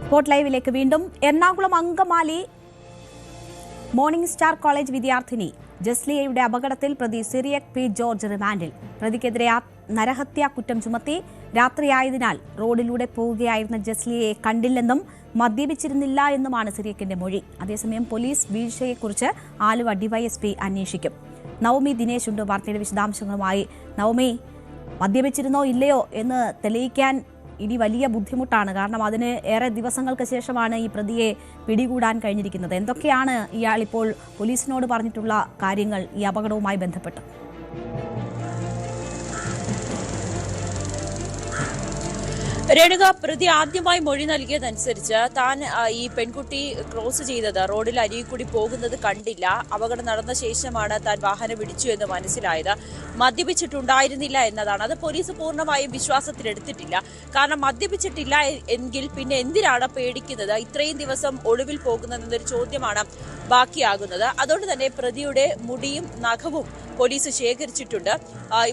Spot ലൈവിലേക്ക് വീണ്ടും. Ernakulam Angamaly morning star college വിദ്യാർത്ഥിനി ജസ്ലിയയുടെ അപകടത്തിൽ പ്രതി സിറിയക് പി ജോർജ് റിമാൻഡിൽ. പ്രതിക്കെതിരെ നരഹത്യാ കുറ്റം ചുമത്തി. രാത്രിയായതിനാൽ റോഡിലൂടെ പോവുകയായിരുന്ന ജസ്ലിയയെ കണ്ടില്ലെന്നും മദ്യപിച്ചിരുന്നില്ല എന്നുമാണ് സിറിയക്കിന്റെ മൊഴി. അതേസമയം പോലീസ് വീഴ്ചയെക്കുറിച്ച് ആലുവ ഡിവൈഎസ്പി അന്വേഷിക്കും. നവമി ദിനേശ് ഉണ്ട് വാർത്തയുടെ വിശദാംശങ്ങളുമായി. നവമി, മദ്യപിച്ചിരുന്നോ ഇല്ലയോ എന്ന് തെളിയിക്കാൻ ഇനി വലിയ ബുദ്ധിമുട്ടാണ്. കാരണം അതിന് ഏറെ ദിവസങ്ങൾക്ക് ശേഷമാണ് ഈ പ്രതിയെ പിടികൂടാൻ കഴിഞ്ഞിരിക്കുന്നത്. എന്തൊക്കെയാണ് ഇയാൾ ഇപ്പോൾ പോലീസിനോട് പറഞ്ഞിട്ടുള്ള കാര്യങ്ങൾ ഈ അപകടവുമായി ബന്ധപ്പെട്ട്? രേണുക, പ്രതി ആദ്യമായി മൊഴി നൽകിയതനുസരിച്ച് താൻ ഈ പെൺകുട്ടി ക്രോസ് ചെയ്തത് റോഡിൽ അരികിൽ കൂടി പോകുന്നത് കണ്ടില്ല. അപകടം നടന്ന ശേഷമാണ് താൻ വാഹനം ഇടിച്ചു എന്ന് മനസ്സിലായത്. മദ്യപിച്ചിട്ടുണ്ടായിരുന്നില്ല എന്നതാണ്. അത് പോലീസ് പൂർണ്ണമായും വിശ്വാസത്തിലെടുത്തിട്ടില്ല. കാരണം മദ്യപിച്ചിട്ടില്ല എങ്കിൽ പിന്നെ എന്തിനാണ് പേടിക്കുന്നത്? ഇത്രയും ദിവസം ഒളിവിൽ പോകുന്നതെന്നൊരു ചോദ്യമാണ് ബാക്കിയാകുന്നത്. അതുകൊണ്ട് തന്നെ പ്രതിയുടെ മുടിയും നഖവും പോലീസ് ശേഖരിച്ചിട്ടുണ്ട്.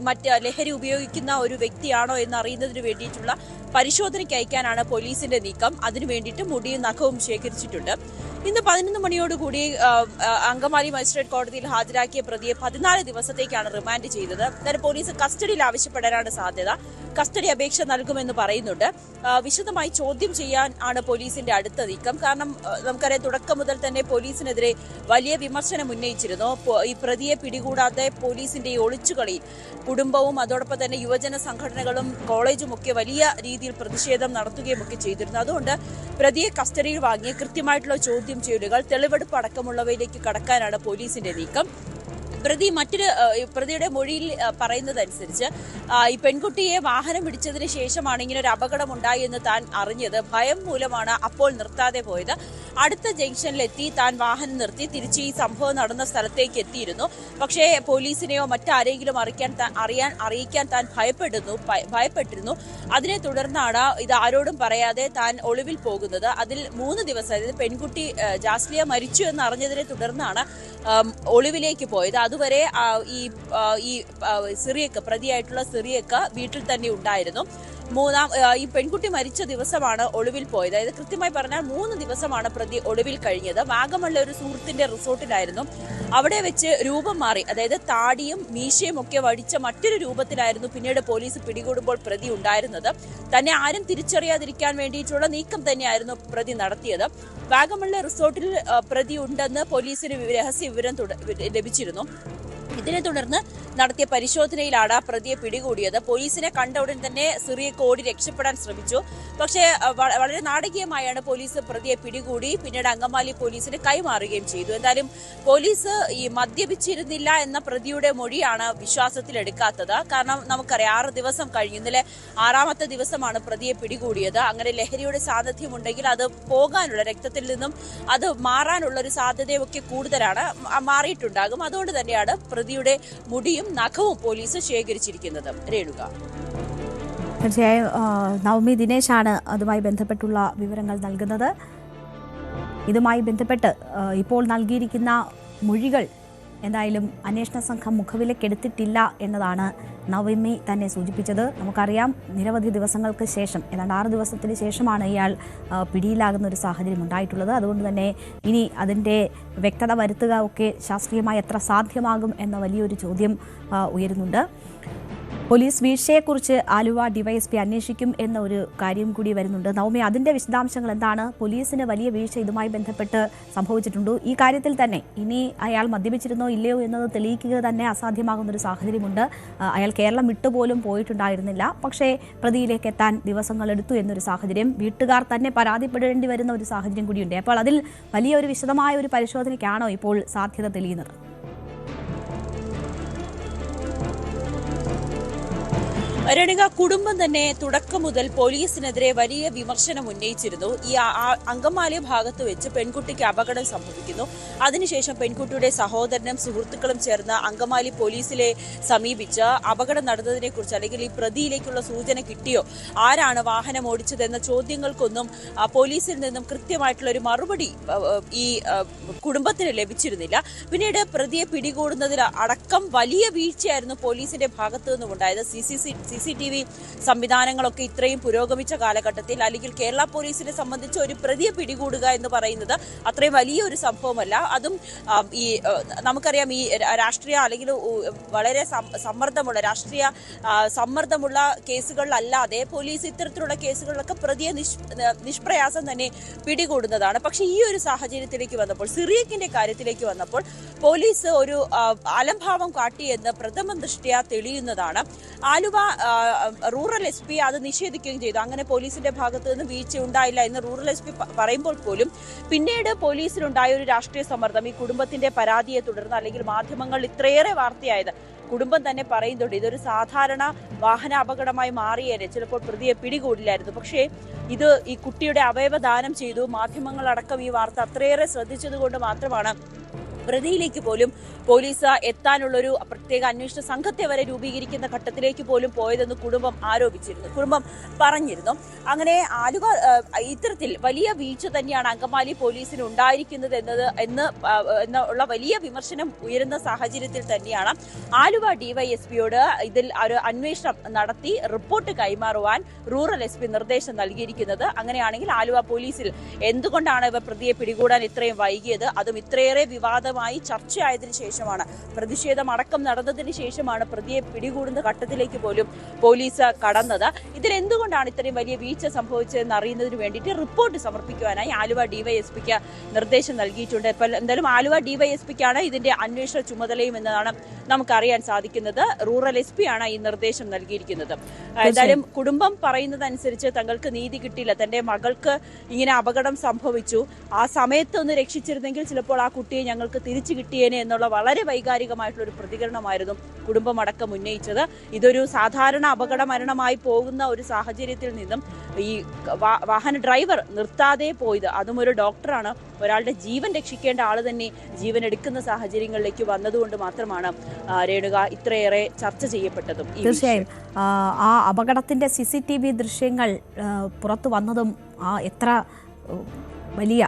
മറ്റ് ലഹരി ഉപയോഗിക്കുന്ന ഒരു വ്യക്തിയാണോ എന്നറിയുന്നതിന് വേണ്ടിയിട്ടുള്ള പരിശോധനയ്ക്ക് അയക്കാനാണ് പോലീസിന്റെ നീക്കം. അതിനു വേണ്ടിയിട്ട് മുടിയും നഖവും ശേഖരിച്ചിട്ടുണ്ട്. ഇന്ന് 11 മണിയോടുകൂടി അങ്കമാലി മജിസ്ട്രേറ്റ് കോടതിയിൽ ഹാജരാക്കിയ പ്രതിയെ 14 ദിവസത്തേക്കാണ് റിമാൻഡ് ചെയ്തത്. എന്നാലും പോലീസ് കസ്റ്റഡിയിൽ ആവശ്യപ്പെടാനാണ് സാധ്യത. കസ്റ്റഡി അപേക്ഷ നൽകുമെന്ന് പറയുന്നുണ്ട്. വിശദമായി ചോദ്യം ചെയ്യാൻ ആണ് പോലീസിന്റെ അടുത്ത നീക്കം. കാരണം നമുക്കറിയാം, തുടക്കം മുതൽ തന്നെ പോലീസിനെതിരെ വലിയ വിമർശനം ഉന്നയിച്ചിരുന്നു. ഈ പ്രതിയെ പിടികൂടാതെ പോലീസിന്റെ ഈ ഒളിച്ചുകളിയിൽ കുടുംബവും അതോടൊപ്പം തന്നെ യുവജന സംഘടനകളും കോളേജും ഒക്കെ വലിയ രീതിയിൽ പ്രതിഷേധം നടത്തുകയും ഒക്കെ ചെയ്തിരുന്നു. അതുകൊണ്ട് പ്രതിയെ കസ്റ്റഡിയിൽ വാങ്ങി കൃത്യമായിട്ടുള്ള ചോദ്യം ചെയ്യലുകൾ, തെളിവെടുപ്പ് അടക്കമുള്ളവയിലേക്ക് കടക്കാനാണ് പോലീസിന്റെ നീക്കം. പ്രതിയുടെ മൊഴിയിൽ പറയുന്നതനുസരിച്ച് ഈ പെൺകുട്ടിയെ വാഹനം ഇടിച്ചതിന് ശേഷമാണ് ഇങ്ങനെ ഒരു അപകടം ഉണ്ടായി എന്ന് താൻ അറിഞ്ഞത്. ഭയം മൂലമാണ് അപ്പോൾ നിർത്താതെ പോയത്. അടുത്ത ജംഗ്ഷനിലെത്തി താൻ വാഹനം നിർത്തി തിരിച്ച് ഈ സംഭവം നടന്ന സ്ഥലത്തേക്ക് എത്തിയിരുന്നു. പക്ഷേ പോലീസിനെയോ മറ്റാരെങ്കിലും അറിയിക്കാൻ താൻ ഭയപ്പെട്ടിരുന്നു. അതിനെ തുടർന്നാണ് ഇത് ആരോടും പറയാതെ താൻ ഒളിവിൽ പോകുന്നത്. അതിൽ 3 ദിവസം, അതായത് പെൺകുട്ടി ജാസ്ലിയ മരിച്ചു എന്ന് അറിഞ്ഞതിനെ തുടർന്നാണ് ഒളിവിലേക്ക് പോയത്. അതുവരെ ഈ സിറിയക്ക്, പ്രതിയായിട്ടുള്ള സിറിയക്ക് വീട്ടിൽ തന്നെ ഉണ്ടായിരുന്നു. ഈ പെൺകുട്ടി മരിച്ച ദിവസമാണ് ഒളിവിൽ പോയത്. അതായത് കൃത്യമായി പറഞ്ഞാൽ 3 ദിവസമാണ് പ്രതി ഒളിവിൽ കഴിഞ്ഞത്. വാഗമണിലെ ഒരു സുഹൃത്തിന്റെ റിസോർട്ടിലായിരുന്നു. അവിടെ വെച്ച് രൂപം മാറി, അതായത് താടിയും മീശയും ഒക്കെ വടിച്ച മറ്റൊരു രൂപത്തിലായിരുന്നു പിന്നീട് പോലീസ് പിടികൂടുമ്പോൾ പ്രതി ഉണ്ടായിരുന്നത്. തന്നെ ആരും തിരിച്ചറിയാതിരിക്കാൻ വേണ്ടിയിട്ടുള്ള നീക്കം തന്നെയായിരുന്നു പ്രതി നടത്തിയത്. വാഗമണിലെ റിസോർട്ടിൽ പ്രതി ഉണ്ടെന്ന് പോലീസിന് രഹസ്യ വിവരം ലഭിച്ചിരുന്നു. ഇതിനെ തുടർന്ന് നടത്തിയ പരിശോധനയിലാണ് പ്രതിയെ പിടികൂടിയത്. പോലീസിനെ കണ്ട ഉടൻ തന്നെ സിറിയക്ക് ഓടി രക്ഷപ്പെടാൻ ശ്രമിച്ചു. പക്ഷേ വളരെ നാടകീയമായാണ് പോലീസ് പ്രതിയെ പിടികൂടി പിന്നീട് അങ്കമാലി പോലീസിന് കൈമാറുകയും ചെയ്തു. എന്തായാലും പോലീസ് ഈ മദ്യപിച്ചിരുന്നില്ല എന്ന പ്രതിയുടെ മൊഴിയാണ് വിശ്വാസത്തിലെടുക്കാത്തത്. കാരണം നമുക്കറിയാം, 6 ദിവസം കഴിഞ്ഞു. ഇന്നലെ 6ാമത്തെ ദിവസമാണ് പ്രതിയെ പിടികൂടിയത്. അങ്ങനെ ലഹരിയുടെ സാന്നിധ്യമുണ്ടെങ്കിൽ അത് പോകാനുള്ള, രക്തത്തിൽ നിന്നും അത് മാറാനുള്ള ഒരു സാധ്യതയൊക്കെ കൂടുതലാണ്, മാറിയിട്ടുണ്ടാകും. അതുകൊണ്ട് തന്നെയാണ് പ്രതിയുടെ മുടിയും നഖവും പോലീസ് ശേഖരിച്ചിരിക്കുന്നത്. രേണുക, തീർച്ചയായും നവമി ദിനേശാണ് അതുമായി ബന്ധപ്പെട്ടുള്ള വിവരങ്ങൾ നൽകുന്നത്. ഇതുമായി ബന്ധപ്പെട്ട് ഇപ്പോൾ നൽകിയിരിക്കുന്ന മൊഴികൾ എന്തായാലും അന്വേഷണ സംഘം മുഖവിലക്കെടുത്തിട്ടില്ല എന്നതാണ് നവമി തന്നെ സൂചിപ്പിച്ചത്. നമുക്കറിയാം, നിരവധി ദിവസങ്ങൾക്ക് ശേഷം, ഏതാണ്ട് 6 ദിവസത്തിന് ശേഷമാണ് ഇയാൾ പിടിയിലാകുന്ന ഒരു സാഹചര്യം ഉണ്ടായിട്ടുള്ളത്. അതുകൊണ്ട് തന്നെ ഇനി അതിൻ്റെ വ്യക്തത വരുത്തുക ഒക്കെ ശാസ്ത്രീയമായി എത്ര സാധ്യമാകും എന്ന വലിയൊരു ചോദ്യം ഉയരുന്നുണ്ട്. പോലീസ് വീഴ്ചയെക്കുറിച്ച് ആലുവ ഡിവൈഎസ്പി അന്വേഷിക്കും എന്ന ഒരു കാര്യം കൂടി വരുന്നുണ്ട്. നവമി, അതിൻ്റെ വിശദാംശങ്ങൾ എന്താണ്? പോലീസിന് വലിയ വീഴ്ച ഇതുമായി ബന്ധപ്പെട്ട് സംഭവിച്ചിട്ടുണ്ട്. ഈ കാര്യത്തിൽ തന്നെ ഇനി അയാൾ മദ്യപിച്ചിരുന്നോ ഇല്ലയോ എന്നത് തെളിയിക്കുക തന്നെ അസാധ്യമാകുന്നൊരു സാഹചര്യമുണ്ട്. അയാൾ കേരളം വിട്ടുപോലും പോയിട്ടുണ്ടായിരുന്നില്ല. പക്ഷേ പ്രതിയിലേക്ക് എത്താൻ ദിവസങ്ങളെടുത്തു എന്നൊരു സാഹചര്യം, വീട്ടുകാർ തന്നെ പരാതിപ്പെടേണ്ടി വരുന്ന ഒരു സാഹചര്യം കൂടിയുണ്ട്. അപ്പോൾ അതിൽ വലിയൊരു വിശദമായ ഒരു പരിശോധനയ്ക്കാണോ ഇപ്പോൾ സാധ്യത തെളിയുന്നത്? രേണുക, കുടുംബം തന്നെ തുടക്കം മുതൽ പോലീസിനെതിരെ വലിയ വിമർശനം ഉന്നയിച്ചിരുന്നു. ഈ അങ്കമാലി ഭാഗത്ത് വെച്ച് പെൺകുട്ടിക്ക് അപകടം സംഭവിക്കുന്നു. അതിനുശേഷം പെൺകുട്ടിയുടെ സഹോദരനും സുഹൃത്തുക്കളും ചേർന്ന് അങ്കമാലി പോലീസിലെ സമീപിച്ച് അപകടം നടന്നതിനെ കുറിച്ച്, അല്ലെങ്കിൽ ഈ പ്രതിയിലേക്കുള്ള സൂചന കിട്ടിയോ, ആരാണ് വാഹനം ഓടിച്ചതെന്ന ചോദ്യങ്ങൾക്കൊന്നും പോലീസിൽ നിന്നും കൃത്യമായിട്ടുള്ള ഒരു മറുപടി ഈ കുടുംബത്തിന് ലഭിച്ചിരുന്നില്ല. പിന്നീട് പ്രതിയെ പിടികൂടുന്നതിൽ അടക്കം വലിയ വീഴ്ചയായിരുന്നു പോലീസിന്റെ ഭാഗത്തു നിന്നും ഉണ്ടായത്. CCTV സംവിധാനങ്ങളൊക്കെ ഇത്രയും പുരോഗമിച്ച കാലഘട്ടത്തിൽ അല്ലെങ്കിൽ കേരള പോലീസിനെ സംബന്ധിച്ച് ഒരു പ്രതിയെ പിടികൂടുക എന്ന് പറയുന്നത് അത്രയും വലിയൊരു സംഭവമല്ല. അതും ഈ നമുക്കറിയാം, ഈ രാഷ്ട്രീയ അല്ലെങ്കിൽ വളരെ രാഷ്ട്രീയ സമ്മർദ്ദമുള്ള കേസുകളിലല്ലാതെ പോലീസ് ഇത്തരത്തിലുള്ള കേസുകളിലൊക്കെ പ്രതിയെ നിഷ്പ്രയാസം തന്നെ പിടികൂടുന്നതാണ്. പക്ഷേ ഈ ഒരു സാഹചര്യത്തിലേക്ക് വന്നപ്പോൾ, സിറിയക്കിന്റെ കാര്യത്തിലേക്ക് വന്നപ്പോൾ പോലീസ് ഒരു അലംഭാവം കാട്ടിയെന്ന് പ്രഥമ ദൃഷ്ട്യാ തെളിയുന്നതാണ്. ആലുവ റൂറൽ SP അത് നിഷേധിക്കുകയും ചെയ്തു. അങ്ങനെ പോലീസിന്റെ ഭാഗത്ത് നിന്ന് വീഴ്ച ഉണ്ടായില്ല എന്ന് റൂറൽ SP പറയുമ്പോൾ പോലും പിന്നീട് പോലീസിലുണ്ടായ ഒരു രാഷ്ട്രീയ സമ്മർദ്ദം, ഈ കുടുംബത്തിന്റെ പരാതിയെ തുടർന്ന് അല്ലെങ്കിൽ മാധ്യമങ്ങൾ ഇത്രയേറെ വാർത്തയായത് കുടുംബം തന്നെ പറയുന്നുണ്ട്, ഇതൊരു സാധാരണ വാഹന അപകടമായി മാറിയേനെ, ചിലപ്പോൾ പ്രതിയെ പിടികൂടില്ലായിരുന്നു. പക്ഷേ ഇത് ഈ കുട്ടിയുടെ അവയവദാനം ചെയ്തു, മാധ്യമങ്ങളടക്കം ഈ വാർത്ത അത്രയേറെ ശ്രദ്ധിച്ചത് കൊണ്ട് മാത്രമാണ് പ്രതിയിലേക്ക് പോലും പോലീസ് എത്താനുള്ളൊരു പ്രത്യേക അന്വേഷണ സംഘത്തെ വരെ രൂപീകരിക്കുന്ന ഘട്ടത്തിലേക്ക് പോലും പോയതെന്ന് കുടുംബം ആരോപിച്ചിരുന്നു, കുടുംബം പറഞ്ഞിരുന്നു. അങ്ങനെ ആലുവ ഇത്തരത്തിൽ വലിയ വീഴ്ച തന്നെയാണ് അങ്കമാലി പോലീസിന് ഉണ്ടായിരിക്കുന്നത് എന്നുള്ള വലിയ വിമർശനം ഉയരുന്ന സാഹചര്യത്തിൽ തന്നെയാണ് ആലുവ DYSPയോട് ഇതിൽ ഒരു അന്വേഷണം നടത്തി റിപ്പോർട്ട് കൈമാറുവാൻ റൂറൽ SP നിർദ്ദേശം നൽകിയിരിക്കുന്നത്. അങ്ങനെയാണെങ്കിൽ ആലുവ പോലീസിൽ എന്തുകൊണ്ടാണ് ഇവർ പ്രതിയെ പിടികൂടാൻ ഇത്രയും വൈകിയത്, അതും ഇത്രയേറെ വിവാദമായി ചർച്ചയായതിനു ശേഷമാണ്, പ്രതിഷേധം അടക്കം നടന്നതിന് ശേഷമാണ് പ്രതിയെ പിടികൂടുന്ന ഘട്ടത്തിലേക്ക് പോലും പോലീസ് കടന്നത്. ഇതിൽ എന്തുകൊണ്ടാണ് ഇത്രയും വലിയ വീഴ്ച സംഭവിച്ചതെന്ന് അറിയുന്നതിന് വേണ്ടിയിട്ട് റിപ്പോർട്ട് സമർപ്പിക്കുവാനായി ആലുവ DYSPക്ക് നിർദ്ദേശം നൽകിയിട്ടുണ്ട്. എന്തായാലും ആലുവ DYSPക്കാണ് ഇതിന്റെ അന്വേഷണ ചുമതലയും എന്നതാണ് നമുക്കറിയാൻ സാധിക്കുന്നത്. റൂറൽ SP ആണ് ഈ നിർദ്ദേശം നൽകിയിരിക്കുന്നത്. എന്തായാലും കുടുംബം പറയുന്നതനുസരിച്ച് തങ്ങൾക്ക് നീതി കിട്ടിയില്ല, തന്റെ മകൾക്ക് ഇങ്ങനെ അപകടം സംഭവിച്ചു, ആ സമയത്ത് ഒന്ന് രക്ഷിച്ചിരുന്നെങ്കിൽ ചിലപ്പോൾ ആ കുട്ടിയെ ഞങ്ങൾക്ക് തിരിച്ചു കിട്ടിയേനെ എന്നുള്ള വളരെ വൈകാരികമായിട്ടുള്ള ഒരു പ്രതികരണമായിരുന്നു കുടുംബമടക്കം ഉന്നയിച്ചത്. ഇതൊരു സാധാരണ അപകട മരണമായി പോകുന്ന ഒരു സാഹചര്യത്തിൽ നിന്നും ഈ വാഹന ഡ്രൈവർ നിർത്താതെ പോയത്, അതും ഒരു ഡോക്ടറാണ്, ഒരാളുടെ ജീവൻ രക്ഷിക്കേണ്ട ആള് തന്നെ ജീവൻ എടുക്കുന്ന സാഹചര്യങ്ങളിലേക്ക് വന്നതുകൊണ്ട് മാത്രമാണ് രേണുക ഇത്രയേറെ ചർച്ച ചെയ്യപ്പെട്ടതും. തീർച്ചയായും ആ അപകടത്തിന്റെ CCTV ദൃശ്യങ്ങൾ പുറത്തു വന്നതും എത്ര വലിയ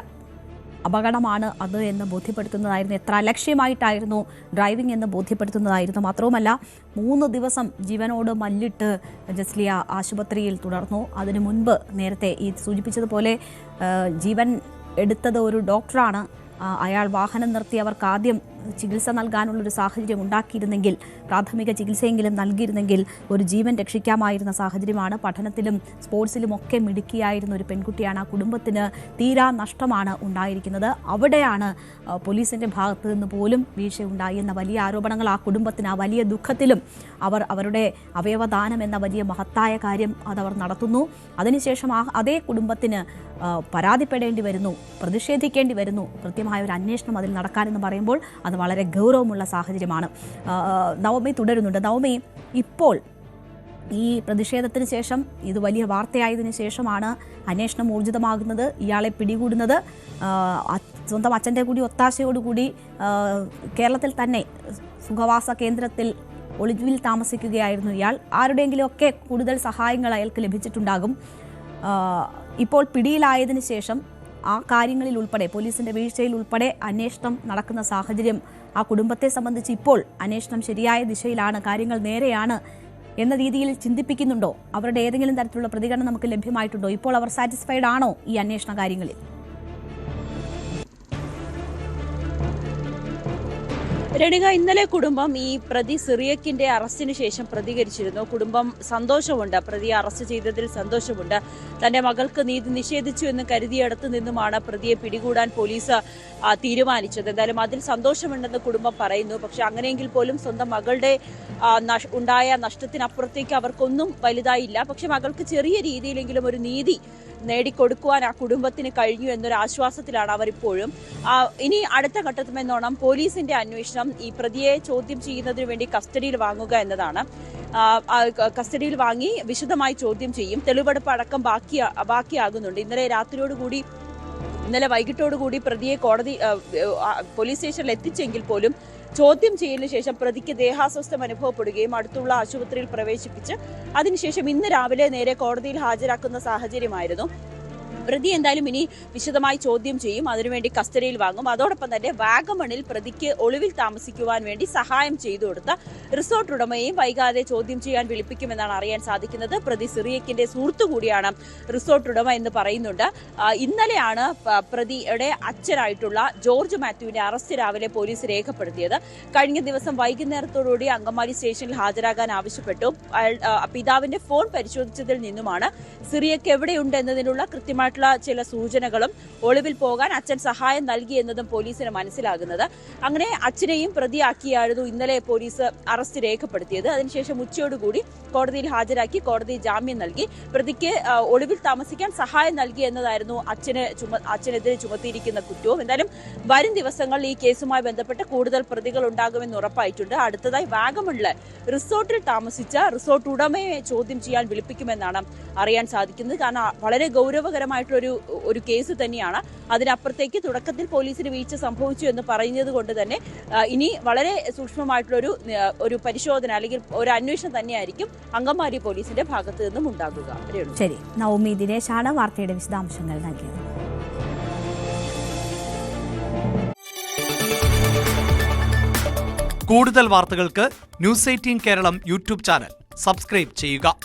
അപകടമാണ് അത് എന്ന് ബോധ്യപ്പെടുത്തുന്നതായിരുന്നു, എത്ര അലക്ഷ്യമായിട്ടായിരുന്നു ഡ്രൈവിംഗ് എന്ന് ബോധ്യപ്പെടുത്തുന്നതായിരുന്നു. മാത്രവുമല്ല 3 ദിവസം ജീവനോട് മല്ലിട്ട് ജസ്ലിയ ആശുപത്രിയിൽ തുടർന്നു. അതിനു മുൻപ് നേരത്തെ ഈ സൂചിപ്പിച്ചതുപോലെ ജീവൻ എടുത്തത് ഒരു ഡോക്ടറാണ്. അയാൾ വാഹനം നിർത്തി അവർക്ക് ആദ്യം ചികിത്സ നൽകാനുള്ളൊരു സാഹചര്യം ഉണ്ടാക്കിയിരുന്നെങ്കിൽ, പ്രാഥമിക ചികിത്സയെങ്കിലും നൽകിയിരുന്നെങ്കിൽ ഒരു ജീവൻ രക്ഷിക്കാമായിരുന്ന സാഹചര്യമാണ്. പഠനത്തിലും സ്പോർട്സിലും ഒക്കെ മിടുക്കിയായിരുന്ന ഒരു പെൺകുട്ടിയാണ്. ആ കുടുംബത്തിന് തീരാ നഷ്ടമാണ് ഉണ്ടായിരിക്കുന്നത്. അവിടെയാണ് പോലീസിൻ്റെ ഭാഗത്തു നിന്ന് പോലും വീഴ്ചയുണ്ടായി എന്ന വലിയ ആരോപണങ്ങൾ ആ കുടുംബത്തിന്, ആ വലിയ ദുഃഖത്തിലും അവരുടെ അവയവദാനം എന്ന വലിയ മഹത്തായ കാര്യം അതവർ നടത്തുന്നു. അതിനുശേഷം അതേ കുടുംബത്തിന് പരാതിപ്പെടേണ്ടി വരുന്നു, പ്രതിഷേധിക്കേണ്ടി വരുന്നു. കൃത്യമായ ഒരു അന്വേഷണം അതിൽ നടക്കാനെന്ന് പറയുമ്പോൾ അത് വളരെ ഗൗരവമുള്ള സാഹചര്യമാണ്. നവമി തുടരുന്നുണ്ട്. നവമി, ഇപ്പോൾ ഈ പ്രതിഷേധത്തിന് ശേഷം, ഇത് വലിയ വാർത്തയായതിനു ശേഷമാണ് അന്വേഷണം ഊർജിതമാകുന്നത്, ഇയാളെ പിടികൂടുന്നത്. സ്വന്തം അച്ഛൻ്റെ കൂടി ഒത്താശയോടുകൂടി കേരളത്തിൽ തന്നെ സുഖവാസ കേന്ദ്രത്തിൽ ഒളിവിൽ താമസിക്കുകയായിരുന്നു ഇയാൾ. ആരുടെയെങ്കിലുമൊക്കെ കൂടുതൽ സഹായങ്ങൾ അയാൾക്ക് ലഭിച്ചിട്ടുണ്ടാകും. ഇപ്പോൾ പിടിയിലായതിനു ശേഷം ആ കാര്യങ്ങളിൽ ഉൾപ്പെടെ, പോലീസിൻ്റെ വീഴ്ചയിൽ ഉൾപ്പെടെ അന്വേഷണം നടക്കുന്ന സാഹചര്യം ആ കുടുംബത്തെ സംബന്ധിച്ച് ഇപ്പോൾ അന്വേഷണം ശരിയായ ദിശയിലാണ്, കാര്യങ്ങൾ നേരെയാണ് എന്ന രീതിയിൽ ചിന്തിപ്പിക്കുന്നുണ്ടോ? അവരുടെ ഏതെങ്കിലും തരത്തിലുള്ള പ്രതികരണം നമുക്ക് ലഭ്യമായിട്ടുണ്ടോ? ഇപ്പോൾ അവർ സാറ്റിസ്ഫൈഡ് ആണോ ഈ അന്വേഷണ കാര്യങ്ങളിൽ? രണിക, ഇന്നലെ കുടുംബം ഈ പ്രതി സിറിയക്കിന്റെ അറസ്റ്റിന് ശേഷം പ്രതികരിച്ചിരുന്നു. കുടുംബം സന്തോഷമുണ്ട്, പ്രതിയെ അറസ്റ്റ് ചെയ്തതിൽ സന്തോഷമുണ്ട്. തന്റെ മകൾക്ക് നീതി നിഷേധിച്ചു എന്ന് കരുതിയിടത്തു നിന്നുമാണ് പ്രതിയെ പിടികൂടാൻ പോലീസ് തീരുമാനിച്ചത്. എന്തായാലും അതിൽ സന്തോഷമുണ്ടെന്ന് കുടുംബം പറയുന്നു. പക്ഷെ അങ്ങനെയെങ്കിൽ പോലും സ്വന്തം മകളുടെ ഉണ്ടായ നഷ്ടത്തിനപ്പുറത്തേക്ക് അവർക്കൊന്നും വലുതായില്ല. പക്ഷെ മകൾക്ക് ചെറിയ രീതിയിലെങ്കിലും ഒരു നീതി നേടിക്കൊടുക്കുവാൻ ആ കുടുംബത്തിന് കഴിഞ്ഞു എന്നൊരു ആശ്വാസത്തിലാണ് അവരിപ്പോഴും. ഇനി അടുത്ത ഘട്ടമെന്നോണം പോലീസിന്റെ അന്വേഷണം ഈ പ്രതിയെ ചോദ്യം ചെയ്യുന്നതിന് വേണ്ടി കസ്റ്റഡിയിൽ വാങ്ങുക എന്നതാണ്. കസ്റ്റഡിയിൽ വാങ്ങി വിശദമായി ചോദ്യം ചെയ്യും. തെളിവെടുപ്പ് അടക്കം ബാക്കിയാകുന്നുണ്ട്. ഇന്നലെ വൈകിട്ടോടുകൂടി പ്രതിയെ പോലീസ് സ്റ്റേഷനിൽ എത്തിച്ചെങ്കിൽ പോലും ചോദ്യം ചെയ്യലിന് ശേഷം പ്രതിക്ക് ദേഹാസ്വസ്ഥം അനുഭവപ്പെടുകയും അടുത്തുള്ള ആശുപത്രിയിൽ പ്രവേശിപ്പിച്ച് അതിനുശേഷം ഇന്ന് രാവിലെ നേരെ കോടതിയിൽ ഹാജരാക്കുന്ന സാഹചര്യമായിരുന്നു. പ്രതി എന്തായാലും ഇനി വിശദമായി ചോദ്യം ചെയ്യും, അതിനുവേണ്ടി കസ്റ്റഡിയിൽ വാങ്ങും. അതോടൊപ്പം തന്നെ വാഗമണിൽ പ്രതിക്ക് ഒളിവിൽ താമസിക്കുവാൻ വേണ്ടി സഹായം ചെയ്തു കൊടുത്ത റിസോർട്ട് ഉടമയെയും വൈകാതെ ചോദ്യം ചെയ്യാൻ വിളിപ്പിക്കുമെന്നാണ് അറിയാൻ സാധിക്കുന്നത്. പ്രതി സിറിയക്കിന്റെ സുഹൃത്തു കൂടിയാണ് റിസോർട്ട് ഉടമ എന്ന് പറയുന്നുണ്ട്. ഇന്നലെയാണ് പ്രതിയുടെ അച്ഛനായിട്ടുള്ള ജോർജ് മാത്യുവിന്റെ അറസ്റ്റ് രാവിലെ പോലീസ് രേഖപ്പെടുത്തിയത്. കഴിഞ്ഞ ദിവസം വൈകുന്നേരത്തോടുകൂടി അങ്കമാലി സ്റ്റേഷനിൽ ഹാജരാകാൻ ആവശ്യപ്പെട്ടു. പിതാവിന്റെ ഫോൺ പരിശോധിച്ചതിൽ നിന്നുമാണ് സിറിയക്ക് എവിടെയുണ്ട് എന്നതിനുള്ള കൃത്യമായിട്ടുള്ള ചില സൂചനകളും ഒളിവിൽ പോകാൻ അച്ഛൻ സഹായം നൽകി എന്നതും പോലീസിന് മനസ്സിലാകുന്നത്. അങ്ങനെ അച്ഛനെയും പ്രതിയാക്കിയായിരുന്നു ഇന്നലെ പോലീസ് അറസ്റ്റ് രേഖപ്പെടുത്തിയത്. അതിനുശേഷം ഉച്ചയോടുകൂടി കോടതിയിൽ ഹാജരാക്കി കോടതി ജാമ്യം നൽകി. പ്രതിക്ക് ഒളിവിൽ താമസിക്കാൻ സഹായം നൽകി എന്നതായിരുന്നു അച്ഛനെതിരെ ചുമത്തിയിരിക്കുന്ന കുറ്റവും. എന്തായാലും വരും ദിവസങ്ങളിൽ ഈ കേസുമായി ബന്ധപ്പെട്ട് കൂടുതൽ പ്രതികൾ ഉണ്ടാകുമെന്ന് ഉറപ്പായിട്ടുണ്ട്. അടുത്തതായി വാഗമണിലെ റിസോർട്ടിൽ താമസിച്ച റിസോർട്ട് ഉടമയെ ചോദ്യം ചെയ്യാൻ വിളിപ്പിക്കുമെന്നാണ് അറിയാൻ സാധിക്കുന്നത്. കാരണം വളരെ ഗൗരവകരമായിട്ടുള്ള ഒരു കേസ് തന്നെയാണ്. അതിനപ്പുറത്തേക്ക് തുടക്കത്തിൽ പോലീസിന് വീഴ്ച സംഭവിച്ചു എന്ന് പറയുന്നത് കൊണ്ട് തന്നെ ഇനി വളരെ സൂക്ഷ്മമായിട്ടുള്ള ഒരു പരിശോധന അല്ലെങ്കിൽ ഒരു അന്വേഷണം തന്നെയായിരിക്കും അങ്കമാലി പോലീസിന്റെ ഭാഗത്ത് നിന്നും ഉണ്ടാകുക. ശരി, നവമി ദിനേശാണ് വാർത്തയുടെ വിശദാംശങ്ങൾ നൽകിയത്. കൂടുതൽ വാർത്തകൾക്ക് news 18 Keralam YouTube channel subscribe ചെയ്യുക.